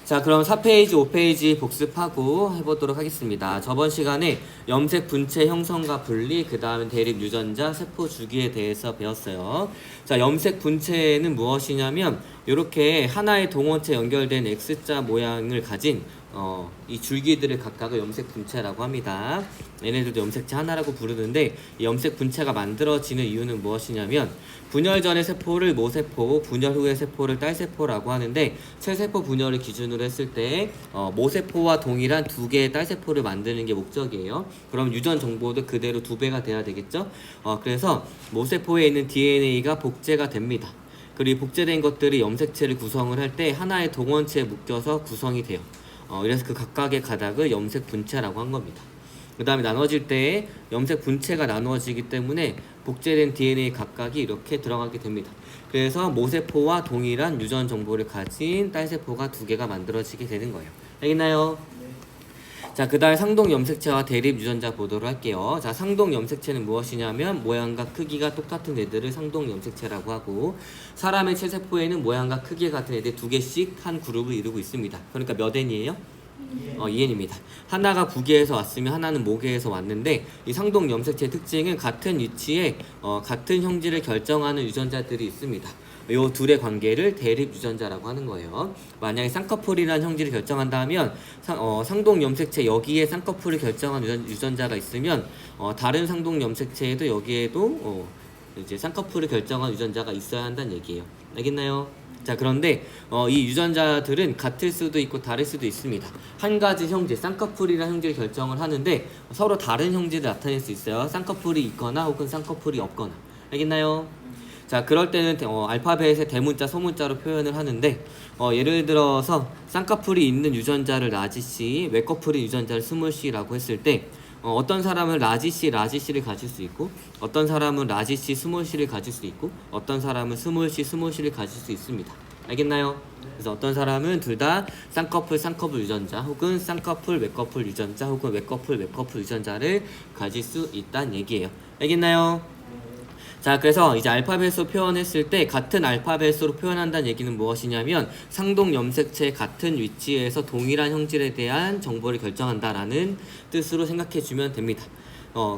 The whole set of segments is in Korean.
자, 그럼 4페이지, 5페이지 복습하고 해보도록 하겠습니다. 저번 시간에 염색 분체 형성과 분리, 그 다음에 대립 유전자, 세포 주기에 대해서 배웠어요. 자, 염색 분체는 무엇이냐면 이렇게 하나의 동원체 연결된 X자 모양을 가진 이 줄기들을 각각을 염색 분체라고 합니다. 얘네들도 염색체 하나라고 부르는데 이 염색 분체가 만들어지는 이유는 무엇이냐면 분열 전의 세포를 모세포, 분열 후의 세포를 딸세포라고 하는데 체세포 분열을 기준으로 했을 때 모세포와 동일한 두 개의 딸세포를 만드는 게 목적이에요. 그럼 유전 정보도 그대로 2배가 돼야 되겠죠? 그래서 모세포에 있는 DNA가 복제가 됩니다. 그리고 복제된 것들이 염색체를 구성을 할 때 하나의 동원체에 묶여서 구성이 돼요. 그래서 그 각각의 가닥을 염색 분체라고 한 겁니다. 그 다음에 나눠질 때 염색 분체가 나누어지기 때문에 복제된 DNA 각각이 이렇게 들어가게 됩니다. 그래서 모세포와 동일한 유전 정보를 가진 딸세포가 2개가 만들어지게 되는 거예요. 알겠나요? 자, 그 다음에 상동 염색체와 대립 유전자 보도록 할게요. 자, 상동 염색체는 무엇이냐면 모양과 크기가 똑같은 애들을 상동 염색체라고 하고 사람의 체세포에는 모양과 크기가 같은 애들 2개씩 한 그룹을 이루고 있습니다. 그러니까 몇 N이에요? 2N입니다. 하나가 구개에서 왔으면 하나는 모개에서 왔는데 이 상동 염색체의 특징은 같은 위치에 같은 형질을 결정하는 유전자들이 있습니다. 이 둘의 관계를 대립 유전자라고 하는 거예요. 만약에 쌍꺼풀이라는 형질을 결정한다면 상동 염색체 여기에 쌍꺼풀을 결정한 유전자가 있으면 다른 상동 염색체에도 여기에도 이제 쌍꺼풀을 결정한 유전자가 있어야 한다는 얘기예요. 알겠나요? 자, 그런데 이 유전자들은 같을 수도 있고 다를 수도 있습니다. 한 가지 형질, 쌍꺼풀이라는 형질을 결정을 하는데 서로 다른 형질을 나타낼 수 있어요. 쌍꺼풀이 있거나 혹은 쌍꺼풀이 없거나. 알겠나요? 자, 그럴 때는 알파벳의 대문자, 소문자로 표현을 하는데 예를 들어서 쌍꺼풀이 있는 유전자를 라지 C, 외꺼풀이 유전자를 스몰 C라고 했을 때 어떤 사람은 라지 C, 라지 C를 가질 수 있고 어떤 사람은 라지 C, 스몰 C를 가질 수 있고 어떤 사람은 스몰 C, 스몰 C를 가질 수 있습니다. 알겠나요? 그래서 어떤 사람은 둘 다 쌍꺼풀, 쌍꺼풀 유전자 혹은 쌍꺼풀, 외꺼풀 유전자 혹은 외꺼풀, 외꺼풀 유전자를 가질 수 있다는 얘기예요. 알겠나요? 자, 그래서 이제 알파벳으로 표현했을 때 같은 알파벳으로 표현한다는 얘기는 무엇이냐면 상동 염색체 같은 위치에서 동일한 형질에 대한 정보를 결정한다라는 뜻으로 생각해 주면 됩니다.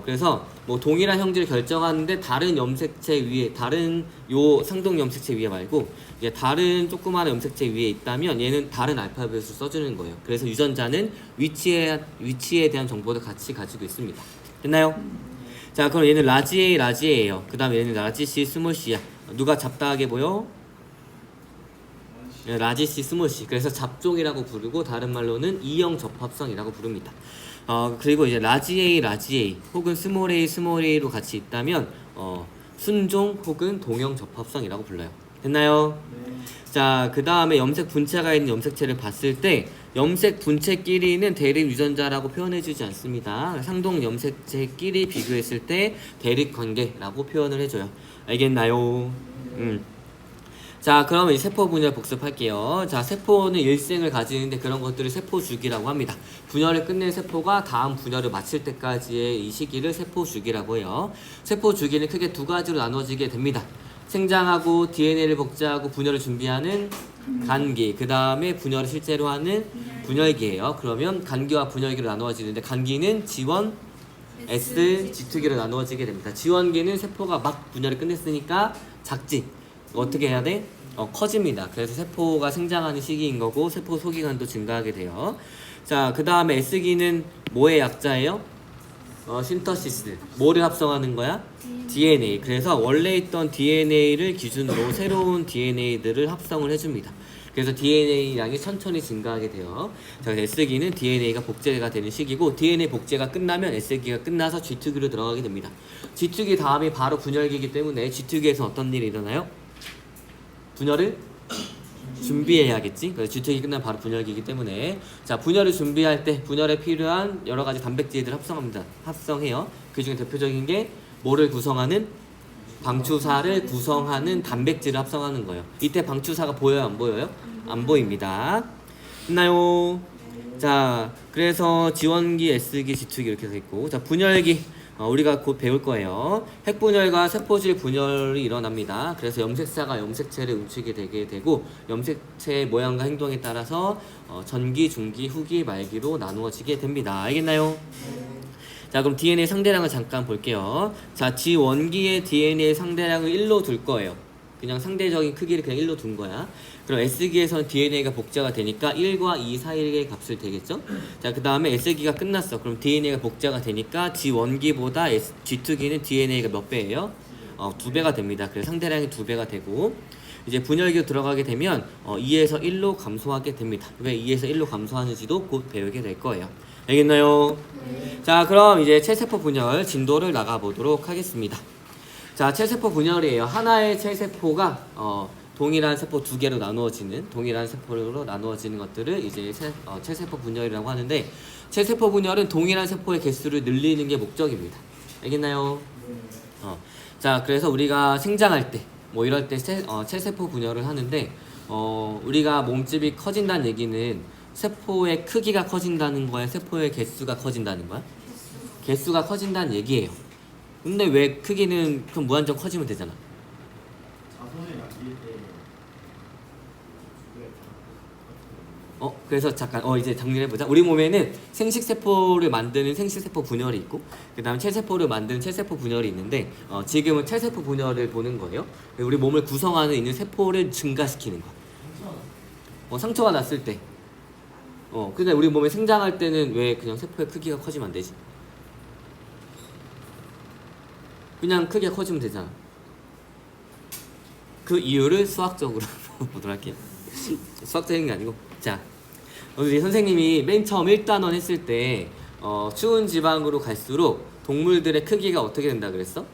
그래서 뭐 동일한 형질을 결정하는데 다른 염색체 위에 다른 요 상동 염색체 위에 말고 이제 다른 조그마한 염색체 위에 있다면 얘는 다른 알파벳을 써주는 거예요. 그래서 유전자는 위치에 대한 정보도 같이 가지고 있습니다. 됐나요? 자, 그럼 얘는 라지 A, 라지 A예요. 그 다음에 얘는 라지 C, 스몰 C야. 누가 잡다하게 보여? 라지 C, 스몰 C. 그래서 잡종이라고 부르고 다른 말로는 이형 접합성이라고 부릅니다. 그리고 이제 라지 A, 라지 A 혹은 스몰 A, 스몰 A로 같이 있다면 순종 혹은 동형 접합성이라고 불러요. 됐나요? 네. 자, 그 다음에 염색 분체가 있는 염색체를 봤을 때 염색 분체끼리는 대립 유전자라고 표현해주지 않습니다. 상동 염색체끼리 비교했을 때 대립 관계라고 표현을 해줘요. 알겠나요? 자, 그러면 이 세포 분열 복습할게요. 자, 세포는 일생을 가지는데 그런 것들을 세포 주기라고 합니다. 분열을 끝낸 세포가 다음 분열을 마칠 때까지의 이 시기를 세포 주기라고 해요. 세포 주기는 크게 2가지로 나눠지게 됩니다. 생장하고 DNA를 복제하고 분열을 준비하는 간기, 그 다음에 분열을 실제로 하는 분열기예요. 그러면 간기와 분열기로 나누어지는데 간기는 지원 S, G2기로 나누어지게 됩니다. 지원기는 세포가 막 분열을 끝냈으니까 작지. 어떻게 해야 돼? 커집니다. 그래서 세포가 생장하는 시기인 거고 세포 소기간도 증가하게 돼요. 자, 그 다음에 S기는 뭐의 약자예요? 신터시스. 뭐를 합성하는 거야? DNA. 그래서 원래 있던 DNA를 기준으로 새로운 DNA들을 합성을 해줍니다. 그래서 DNA 양이 천천히 증가하게 돼요. 자, S기는 DNA가 복제가 되는 시기고 DNA 복제가 끝나면 S기가 끝나서 G2기로 들어가게 됩니다. G2기 다음이 바로 분열기이기 때문에 G2기에서 어떤 일이 일어나요? 분열을 준비해야겠지. 그래서 G2기 끝나면 바로 분열기이기 때문에 자, 분열을 준비할 때 분열에 필요한 여러 가지 단백질들을 합성해요. 그 중에 대표적인 게 뭐를 구성하는? 방추사를 구성하는 단백질을 합성하는 거예요. 이때 방추사가 보여요, 안 보여요? 안 보입니다. 됐나요? 자, 그래서 지원기, S기, G2기 이렇게 돼 있고, 자, 분열기. 우리가 곧 배울 거예요. 핵분열과 세포질 분열이 일어납니다. 그래서 염색사가 염색체를 움직이게 되게 되고 염색체의 모양과 행동에 따라서 전기, 중기, 후기, 말기로 나누어지게 됩니다. 알겠나요? 자, 그럼 DNA 상대량을 잠깐 볼게요. 자, G1기의 DNA 상대량을 1로 둘 거예요. 그냥 상대적인 크기를 그냥 1로 둔 거야. 그럼 S기에서는 DNA가 복제가 되니까 1과 2 사이의 값을 되겠죠? 자, 그 다음에 S기가 끝났어. 그럼 DNA가 복제가 되니까 G1기보다 G2기는 DNA가 몇 배예요? 2배가 됩니다. 그래서 상대량이 2배가 되고 이제 분열기로 들어가게 되면 2에서 1로 감소하게 됩니다. 왜 2에서 1로 감소하는지도 곧 배우게 될 거예요. 알겠나요? 네. 자, 그럼 이제 체세포 분열 진도를 나가보도록 하겠습니다. 자, 체세포 분열이에요. 하나의 체세포가 동일한 세포 두 개로 나누어지는 동일한 세포로 나누어지는 것들을 이제 체세포 분열이라고 하는데 체세포 분열은 동일한 세포의 개수를 늘리는 게 목적입니다. 알겠나요? 자, 그래서 우리가 생장할 때 뭐 이럴 때 체세포 분열을 하는데 우리가 몸집이 커진다는 얘기는 세포의 크기가 커진다는 거야? 세포의 개수가 커진다는 거야? 개수가 커진다는 얘기예요. 근데 왜 크기는 그럼 무한정 커지면 되잖아. 자손을 남길 때 그래서 잠깐 이제 정리해보자. 우리 몸에는 생식세포를 만드는 생식세포 분열이 있고 그 다음 체세포를 만드는 체세포 분열이 있는데 지금은 체세포 분열을 보는 거예요. 우리 몸을 구성하는 있는 세포를 증가시키는 거야. 상처가 났을 때 근데 우리 몸에 생장할 때는 왜 그냥 세포의 크기가 커지면 안 되지? 그냥 크기가 커지면 되잖아. 그 이유를 수학적으로 보도록 할게요. 수학적인 게 아니고 자, 우리 선생님이 맨 처음 1단원 했을 때 추운 지방으로 갈수록 동물들의 크기가 어떻게 된다 그랬어?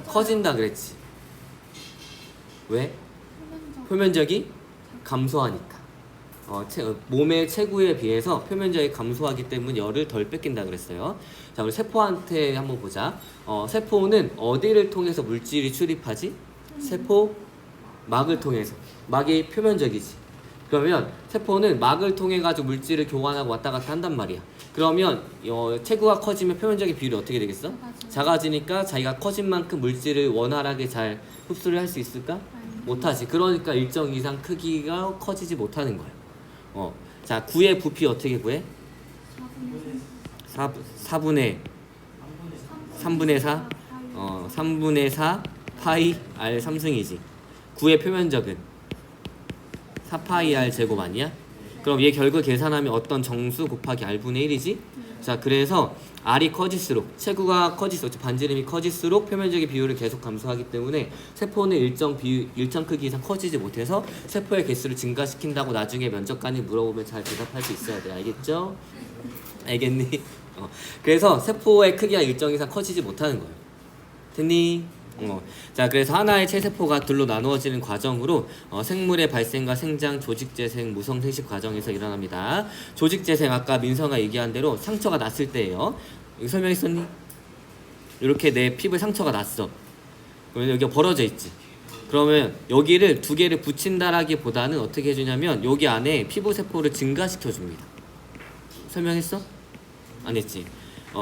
커진다 그랬지. 왜? 표면적이 감소하니까. 몸의 체구에 비해서 표면적이 감소하기 때문에 열을 덜 뺏긴다 그랬어요. 자, 우리 세포한테 한번 보자. 세포는 어디를 통해서 물질이 출입하지? 세포 막을 통해서. 막이 표면적이지. 그러면 세포는 막을 통해 가지고 물질을 교환하고 왔다 갔다 한단 말이야. 그러면 체구가 커지면 표면적인 비율이 어떻게 되겠어? 작아지니까 자기가 커진 만큼 물질을 원활하게 잘 흡수를 할 수 있을까? 못하지. 그러니까 일정 이상 크기가 커지지 못하는 거야. 자, 9의 부피 어떻게 구해? 4분의 3분의 4? 3분의 4 파이 R 3승이지. 9의 표면적은 4파이 R 제곱 아니야? 그럼 얘 결국 계산하면 어떤 정수 곱하기 R분의 1이지? 자, 그래서 R이 커질수록 체구가 커질수록 반지름이 커질수록 표면적인 비율을 계속 감소하기 때문에 세포는 일정 크기 이상 커지지 못해서 세포의 개수를 증가시킨다고 나중에 면접관이 물어보면 잘 대답할 수 있어야 돼. 알겠죠? 알겠니? 그래서 세포의 크기가 일정 이상 커지지 못하는 거예요. 됐니? 자, 그래서 하나의 체세포가 둘로 나누어지는 과정으로 생물의 발생과 생장, 조직재생, 무성생식 과정에서 일어납니다. 조직재생 아까 민서가 얘기한 대로 상처가 났을 때예요. 여기 설명했었니? 이렇게 내 피부에 상처가 났어. 그러면 여기가 벌어져 있지. 그러면 여기를 두 개를 붙인다라기보다는 어떻게 해주냐면 여기 안에 피부세포를 증가시켜줍니다. 설명했어? 안 했지?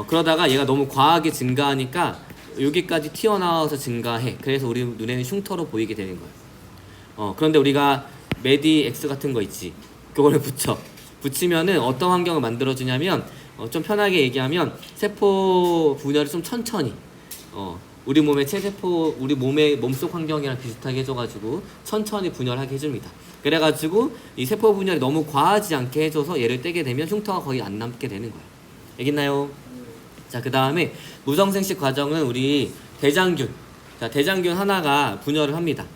그러다가 얘가 너무 과하게 증가하니까 여기까지 튀어나와서 증가해. 그래서 우리 눈에는 흉터로 보이게 되는 거야. 그런데 우리가 메디엑스 같은 거 있지. 그거를 붙이면은 어떤 환경을 만들어주냐면 좀 편하게 얘기하면 세포 분열을 좀 천천히 우리 몸의 체세포 우리 몸의 몸속 환경이랑 비슷하게 해줘가지고 천천히 분열하게 해줍니다. 그래가지고 이 세포 분열이 너무 과하지 않게 해줘서 얘를 떼게 되면 흉터가 거의 안 남게 되는 거야. 알겠나요? 자, 그 다음에 무성생식 과정은 우리 대장균. 자, 대장균 하나가 분열을 합니다.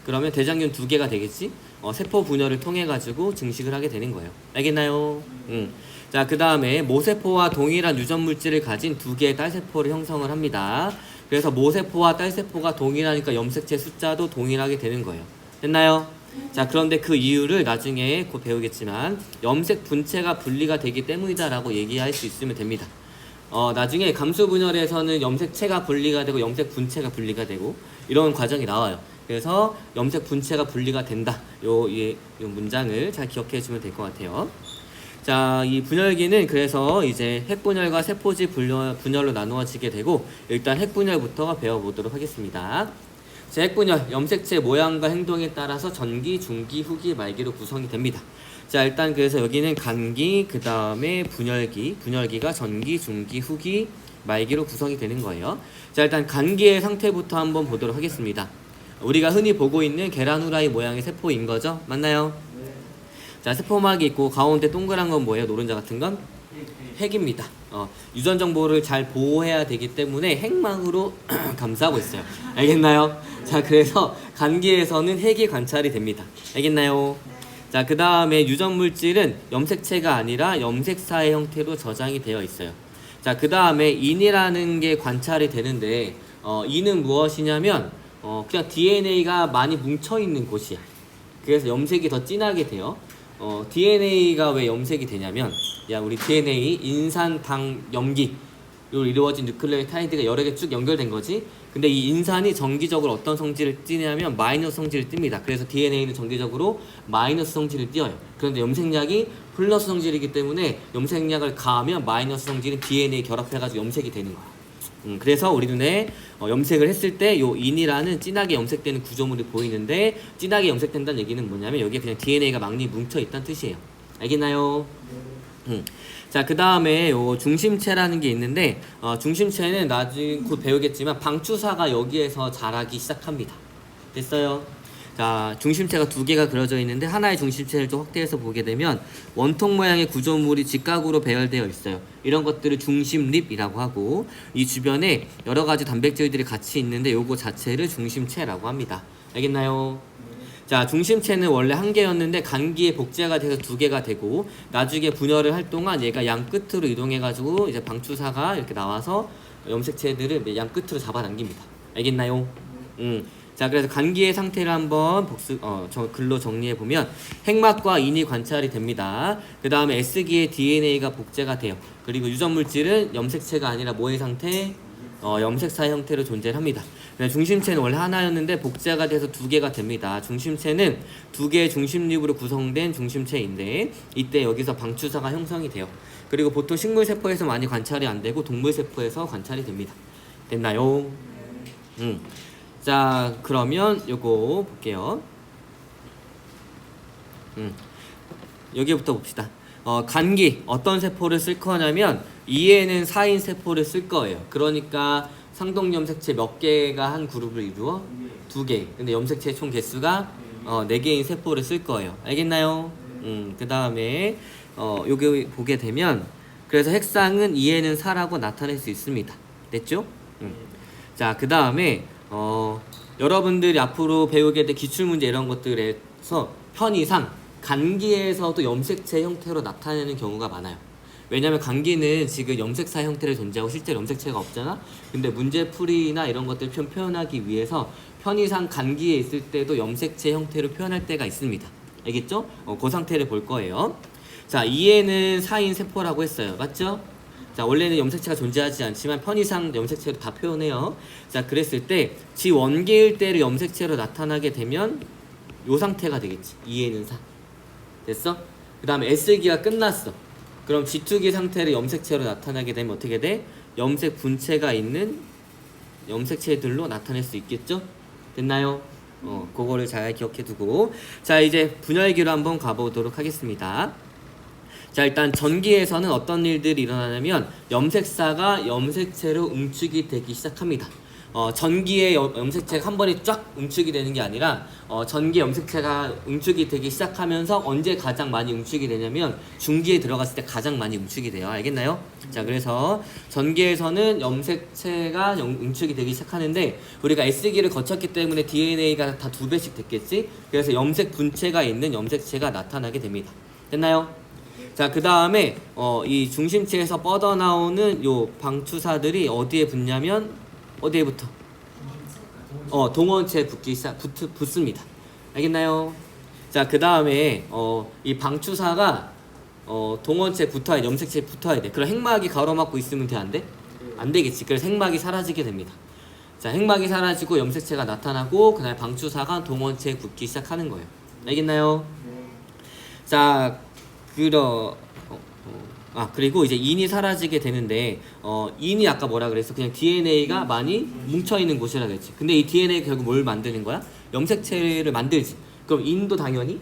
그러면 대장균 두 개가 되겠지? 세포 분열을 통해 가지고 증식을 하게 되는 거예요. 알겠나요? 자, 그 다음에 모세포와 동일한 유전 물질을 가진 두 개의 딸세포를 형성을 합니다. 그래서 모세포와 딸세포가 동일하니까 염색체 숫자도 동일하게 되는 거예요. 됐나요? 자, 그런데 그 이유를 나중에 곧 배우겠지만 염색 분체가 분리가 되기 때문이다라고 얘기할 수 있으면 됩니다. 나중에 감수 분열에서는 염색체가 분리가 되고 염색 분체가 분리가 되고 이런 과정이 나와요. 그래서 염색 분체가 분리가 된다. 요 문장을 잘 기억해 주면 될 것 같아요. 자, 이 분열기는 그래서 이제 핵분열과 세포지 분열로 나누어지게 되고 일단 핵분열부터 배워보도록 하겠습니다. 자, 핵분열, 염색체 모양과 행동에 따라서 전기, 중기, 후기, 말기로 구성이 됩니다. 자, 일단 그래서 여기는 간기, 그 다음에 분열기가 전기, 중기, 후기, 말기로 구성이 되는 거예요. 자, 일단 간기의 상태부터 한번 보도록 하겠습니다. 우리가 흔히 보고 있는 계란 후라이 모양의 세포인 거죠? 맞나요? 네. 자, 세포막이 있고 가운데 동그란 건 뭐예요? 노른자 같은 건? 핵입니다. 유전 정보를 잘 보호해야 되기 때문에 핵망으로 감싸고 있어요. 알겠나요? 자, 그래서 간기에서는 핵이 관찰이 됩니다. 알겠나요? 자, 그 다음에 유전 물질은 염색체가 아니라 염색사의 형태로 저장이 되어 있어요. 자, 그 다음에 인이라는 게 관찰이 되는데 인은 무엇이냐면 그냥 DNA가 많이 뭉쳐 있는 곳이야. 그래서 염색이 더 진하게 돼요. DNA가 왜 염색이 되냐면, 야, 우리 DNA 인산, 당, 염기로 이루어진 뉴클레오타이드가 여러 개 쭉 연결된 거지. 근데 이 인산이 정기적으로 어떤 성질을 띠냐면 마이너스 성질을 띱니다. 그래서 DNA는 정기적으로 마이너스 성질을 띄어요. 그런데 염색약이 플러스 성질이기 때문에 염색약을 가하면 마이너스 성질은 DNA 결합해가지고 염색이 되는 거야. 그래서 우리 눈에 염색을 했을 때 요 인이라는 진하게 염색되는 구조물이 보이는데, 진하게 염색된다는 얘기는 뭐냐면 여기에 그냥 DNA가 많이 뭉쳐 있다는 뜻이에요. 알겠나요? 자, 그 다음에 요 중심체라는 게 있는데 중심체는 나중에 곧 배우겠지만 방추사가 여기에서 자라기 시작합니다. 됐어요? 자, 중심체가 두 개가 그려져 있는데 하나의 중심체를 좀 확대해서 보게 되면 원통 모양의 구조물이 직각으로 배열되어 있어요. 이런 것들을 중심립이라고 하고, 이 주변에 여러 가지 단백질들이 같이 있는데 요거 자체를 중심체라고 합니다. 알겠나요? 자, 중심체는 원래 한 개였는데 간기에 복제가 돼서 두 개가 되고, 나중에 분열을 할 동안 얘가 양 끝으로 이동해가지고 이제 방추사가 이렇게 나와서 염색체들을 양 끝으로 잡아당깁니다. 알겠나요? 자, 그래서 간기의 상태를 한번 글로 정리해 보면 핵막과 인이 관찰이 됩니다. 그 다음에 S기에 DNA가 복제가 돼요. 그리고 유전 물질은 염색체가 아니라 뭐의 상태? 염색사 형태로 존재합니다. 중심체는 원래 하나였는데 복제가 돼서 두 개가 됩니다. 중심체는 두 개의 중심립으로 구성된 중심체인데 이때 여기서 방추사가 형성이 돼요. 그리고 보통 식물세포에서 많이 관찰이 안 되고 동물세포에서 관찰이 됩니다. 됐나요? 자, 그러면 요거 볼게요. 여기부터 봅시다. 간기 어떤 세포를 쓸 거냐면 2에는 4인 세포를 쓸 거예요. 그러니까 상동 염색체 몇 개가 한 그룹을 이루어? 2개. 근데 염색체 총 개수가 4개인 세포를 쓸 거예요. 알겠나요? 그 다음에 여기 보게 되면 그래서 핵상은 2에는 4라고 나타낼 수 있습니다. 됐죠? 자, 그 다음에 여러분들이 앞으로 배우게 될 기출문제 이런 것들에서 편의상 간기에서도 염색체 형태로 나타내는 경우가 많아요. 왜냐면 간기는 지금 염색사 형태를 존재하고 실제로 염색체가 없잖아. 근데 문제풀이나 이런 것들 표현하기 위해서 편의상 간기에 있을 때도 염색체 형태로 표현할 때가 있습니다. 알겠죠? 그 상태를 볼 거예요. 자, 2에는 4인 세포라고 했어요. 맞죠? 자, 원래는 염색체가 존재하지 않지만 편의상 염색체로 다 표현해요. 자, 그랬을 때 지 원계일 때를 염색체로 나타나게 되면 요 상태가 되겠지. 2에는 4. 됐어? 그 다음에 S기가 끝났어. 그럼 G2기 상태를 염색체로 나타나게 되면 어떻게 돼? 염색 분체가 있는 염색체들로 나타낼 수 있겠죠? 됐나요? 그거를 잘 기억해 두고, 자, 이제 분열기로 한번 가보도록 하겠습니다. 자, 일단 전기에서는 어떤 일들이 일어나냐면 염색사가 염색체로 응축이 되기 시작합니다. 전기의 염색체가 한 번에 쫙 응축이 되는 게 아니라 전기 염색체가 응축이 되기 시작하면서 언제 가장 많이 응축이 되냐면 중기에 들어갔을 때 가장 많이 응축이 돼요. 알겠나요? 자, 그래서 전기에서는 염색체가 응축이 되기 시작하는데 우리가 S기를 거쳤기 때문에 DNA가 다 2배씩 됐겠지? 그래서 염색 분체가 있는 염색체가 나타나게 됩니다. 됐나요? 자, 그 다음에 이 중심체에서 뻗어나오는 요 방추사들이 어디에 붙냐면 어디에 붙어? 동원체에 붙습니다. 알겠나요? 자, 그 다음에 이 방추사가 동원체에 붙어야 돼. 염색체에 붙어야 돼. 그럼 핵막이 가로막고 있으면 돼, 안 돼? 안 되겠지. 그래서 핵막이 사라지게 됩니다. 자, 핵막이 사라지고 염색체가 나타나고 그다음에 방추사가 동원체에 붙기 시작하는 거예요. 알겠나요? 자, 그리고 이제 인이 사라지게 되는데 인이 아까 뭐라 그랬어? 그냥 DNA가 많이 뭉쳐 있는 곳이라 그랬지. 근데 이 DNA가 결국 뭘 만드는 거야? 염색체를 만들지. 그럼 인도 당연히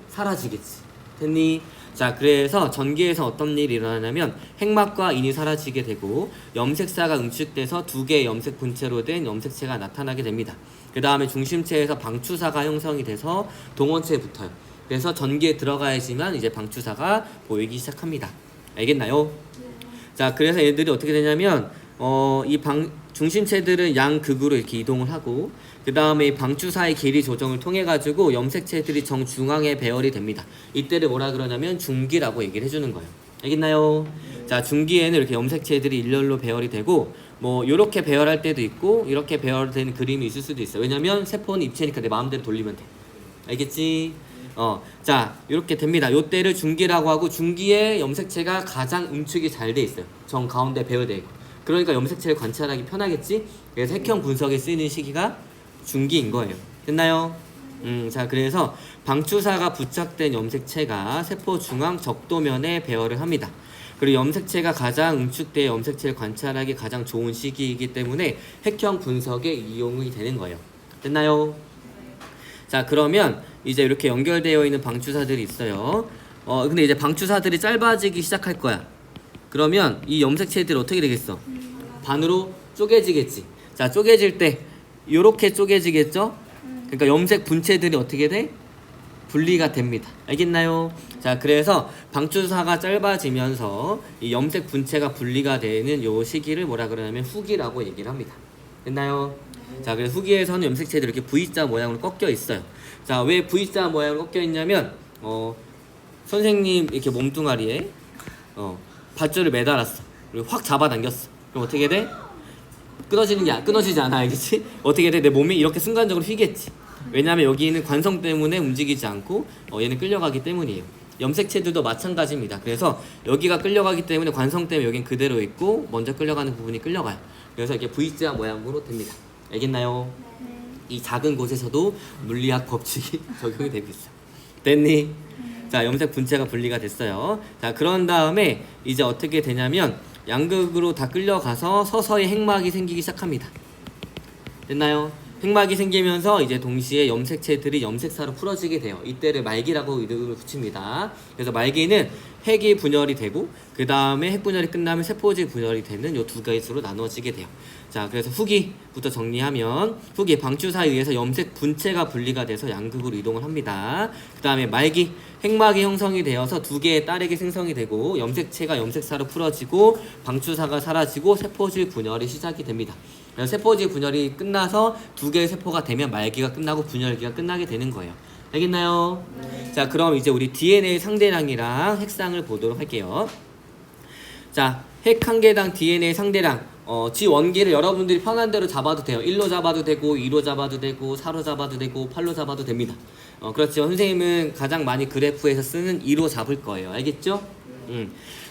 사라지겠지. 됐니? 자, 그래서 전기에서 어떤 일이 일어나냐면 핵막과 인이 사라지게 되고 염색사가 응축돼서 두 개의 염색 분체로 된 염색체가 나타나게 됩니다. 그 다음에 중심체에서 방추사가 형성이 돼서 동원체에 붙어요. 그래서 전기에 들어가야지만 이제 방추사가 보이기 시작합니다. 알겠나요? 자, 그래서 얘들이 어떻게 되냐면 중심체들은 양극으로 이렇게 이동을 하고 그 다음에 이 방추사의 길이 조정을 통해 가지고 염색체들이 정중앙에 배열이 됩니다. 이때를 뭐라 그러냐면 중기라고 얘기를 해주는 거예요. 알겠나요? 자, 중기에는 이렇게 염색체들이 일렬로 배열이 되고 뭐 이렇게 배열할 때도 있고 이렇게 배열된 그림이 있을 수도 있어요. 왜냐면 세포는 입체니까 내 마음대로 돌리면 돼. 알겠지? 자, 이렇게 됩니다. 요때를 중기라고 하고 중기에 염색체가 가장 응축이 잘 돼 있어요. 정 가운데 배열되어 있고. 그러니까 염색체를 관찰하기 편하겠지? 그래서 핵형 분석에 쓰이는 시기가 중기인 거예요. 됐나요? 자, 그래서 방추사가 부착된 염색체가 세포 중앙 적도면에 배열을 합니다. 그리고 염색체가 가장 응축돼 염색체를 관찰하기 가장 좋은 시기이기 때문에 핵형 분석에 이용이 되는 거예요. 됐나요? 자, 그러면 이제 이렇게 연결되어 있는 방추사들이 있어요. 근데 이제 방추사들이 짧아지기 시작할 거야. 그러면 이 염색체들이 어떻게 되겠어? 반으로 쪼개지겠지. 자, 쪼개질 때 이렇게 쪼개지겠죠? 그러니까 염색 분체들이 어떻게 돼? 분리가 됩니다. 알겠나요? 자, 그래서 방추사가 짧아지면서 이 염색 분체가 분리가 되는 요 시기를 뭐라 그러냐면 후기라고 얘기를 합니다. 됐나요? 자, 그래서 후기에서는 염색체들이 이렇게 V자 모양으로 꺾여 있어요. 자, 왜 V자 모양으로 꺾여 있냐면 선생님 이렇게 몸뚱아리에 밧줄을 매달았어. 그리고 확 잡아당겼어. 그럼 어떻게 돼? 끊어지지 않아. 알겠지? 어떻게 돼? 내 몸이 이렇게 순간적으로 휘겠지. 왜냐하면 여기는 관성 때문에 움직이지 않고 얘는 끌려가기 때문이에요. 염색체들도 마찬가지입니다. 그래서 여기가 끌려가기 때문에 관성 때문에 여긴 그대로 있고 먼저 끌려가는 부분이 끌려가요. 그래서 이렇게 V자 모양으로 됩니다. 알겠나요? 이 작은 곳에서도 물리학 법칙이 적용이 되고 있어요. 됐니? 자, 염색 분체가 분리가 됐어요. 자, 그런 다음에 이제 어떻게 되냐면 양극으로 다 끌려가서 서서히 핵막이 생기기 시작합니다. 됐나요? 핵막이 생기면서 이제 동시에 염색체들이 염색사로 풀어지게 돼요. 이때를 말기라고 이름을 붙입니다. 그래서 말기는 핵이 분열이 되고 그 다음에 핵 분열이 끝나면 세포질 분열이 되는 이 두 가지로 나누어지게 돼요. 자, 그래서 후기부터 정리하면 후기 방추사에 의해서 염색 분체가 분리가 돼서 양극으로 이동을 합니다. 그 다음에 말기 핵막이 형성이 되어서 두 개의 딸에게 생성이 되고 염색체가 염색사로 풀어지고 방추사가 사라지고 세포질 분열이 시작이 됩니다. 그래서 세포질 분열이 끝나서 두 개의 세포가 되면 말기가 끝나고 분열기가 끝나게 되는 거예요. 알겠나요? 자, 그럼 이제 우리 DNA 상대량이랑 핵상을 보도록 할게요. 자, 핵 한 개당 DNA 상대량 지 원기를 여러분들이 편한 대로 잡아도 돼요. 1로 잡아도 되고 2로 잡아도 되고 4로 잡아도 되고 8로 잡아도 됩니다. 그렇지만 선생님은 가장 많이 그래프에서 쓰는 2로 잡을 거예요. 알겠죠?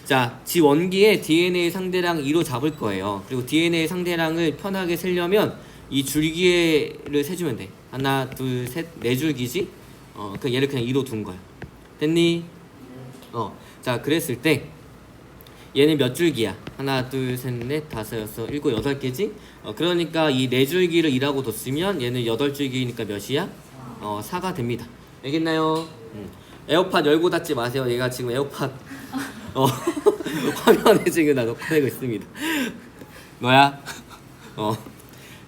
자, 지 원기에 DNA 상대량 2로 잡을 거예요. 그리고 DNA 상대량을 편하게 세려면 이 줄기를 세주면 돼. 하나, 둘, 셋, 네 줄기지? 그 얘를 그냥 2로 둔 거야. 됐니? 자, 그랬을 때 얘는 몇 줄기야? 하나, 둘, 셋, 넷, 다섯, 여섯, 일곱, 여덟 개지? 그러니까 이 네 줄기를 2라고 뒀으면 얘는 8줄기니까 몇이야? 4가 됩니다. 알겠나요? 에어팟 열고 닫지 마세요. 얘가 지금 에어팟 화면에 지금 나 놓고 되고 있습니다. 너야?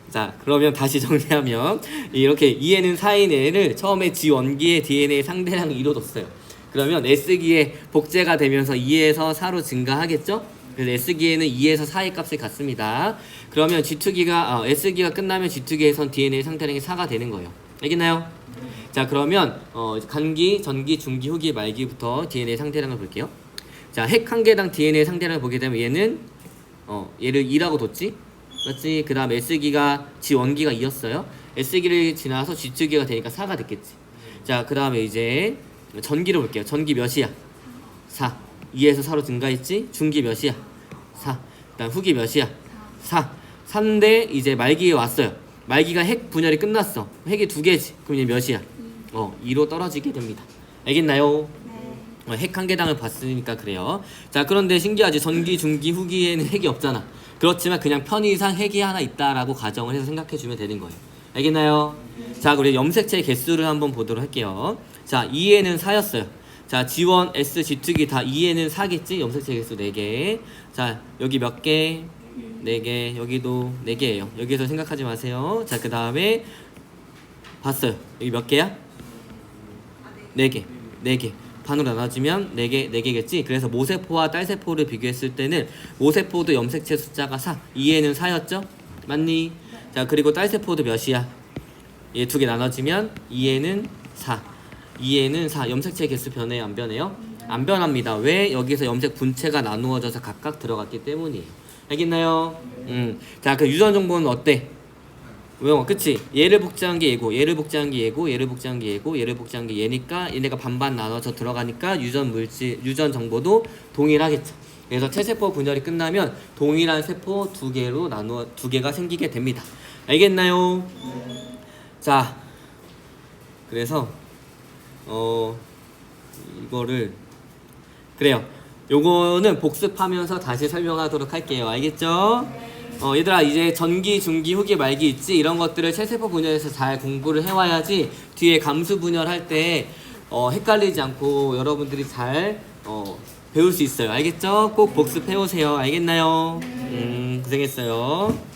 자, 그러면 다시 정리하면 이렇게 2에는 4인 애를 처음에 지 원기에 DNA 상대량 2로 뒀어요. 그러면 S기에 복제가 되면서 2에서 4로 증가하겠죠? 그래서 S기에는 2에서 4의 값을 갖습니다. 그러면 G2기가 S기가 끝나면 G2기에선 DNA 상대량이 4가 되는 거예요. 알겠나요? 자, 그러면 간기, 전기, 중기, 후기, 말기부터 DNA 상대량을 볼게요. 자, 핵 한 개당 DNA 상대량을 보게 되면 얘는 얘를 2라고 뒀지? 맞지? 그 다음 S기가 지 원기가 2였어요. S기를 지나서 G2기가 되니까 4가 됐겠지. 자, 그 다음에 이제 전기를 볼게요. 전기 몇이야? 4. 2에서 4로 증가했지? 중기 몇이야? 4. 그 다음 후기 몇이야? 4. 4인데 이제 말기에 왔어요. 말기가 핵 분열이 끝났어. 핵이 2개지. 그럼 얘 몇이야? 2로 떨어지게 됩니다. 알겠나요? 핵 한 개당을 봤으니까 그래요. 자, 그런데 신기하지. 전기, 중기, 후기에는 핵이 없잖아. 그렇지만 그냥 편의상 핵이 하나 있다라고 가정을 해서 생각해 주면 되는 거예요. 알겠나요? 자, 우리 염색체 개수를 한번 보도록 할게요. 자, 2에는 4였어요. 자, G1, S, G2기 다 2에는 4겠지? 염색체 개수 4개. 자, 여기 몇 개? 4개. 여기도 4개예요. 여기서 생각하지 마세요. 자, 그 다음에 봤어요. 여기 몇 개야? 4개. 4개. 반으로 나눠주면 4개, 4개겠지? 그래서 모세포와 딸세포를 비교했을 때는 모세포도 염색체 숫자가 4. 2에는 4였죠? 맞니? 자, 그리고 딸세포도 몇이야? 얘 2개 나눠지면 2에는 4. 2에는 4. 염색체 개수 변해요? 안 변해요? 안 변합니다. 왜? 여기서 염색 분체가 나누어져서 각각 들어갔기 때문이에요. 알겠나요? 자, 그 유전 정보는 어때? 왜? 그치? 얘를 복제한 게 얘고, 얘를 복제한 게 얘고, 얘를 복제한 게 얘고, 얘를 복제한 게 얘니까 얘네가 반반 나눠서 들어가니까 유전 정보도 동일하겠죠. 그래서 체세포 분열이 끝나면 동일한 세포 2개로 나누어 2개가 생기게 됩니다. 알겠나요? 자, 그래서 이거를 그래요. 요거는 복습하면서 다시 설명하도록 할게요. 알겠죠? 얘들아, 이제 전기, 중기, 후기, 말기 있지? 이런 것들을 체세포 분열에서 잘 공부를 해와야지 뒤에 감수 분열할 때 헷갈리지 않고 여러분들이 잘 배울 수 있어요. 알겠죠? 꼭 복습해오세요. 알겠나요? 고생했어요.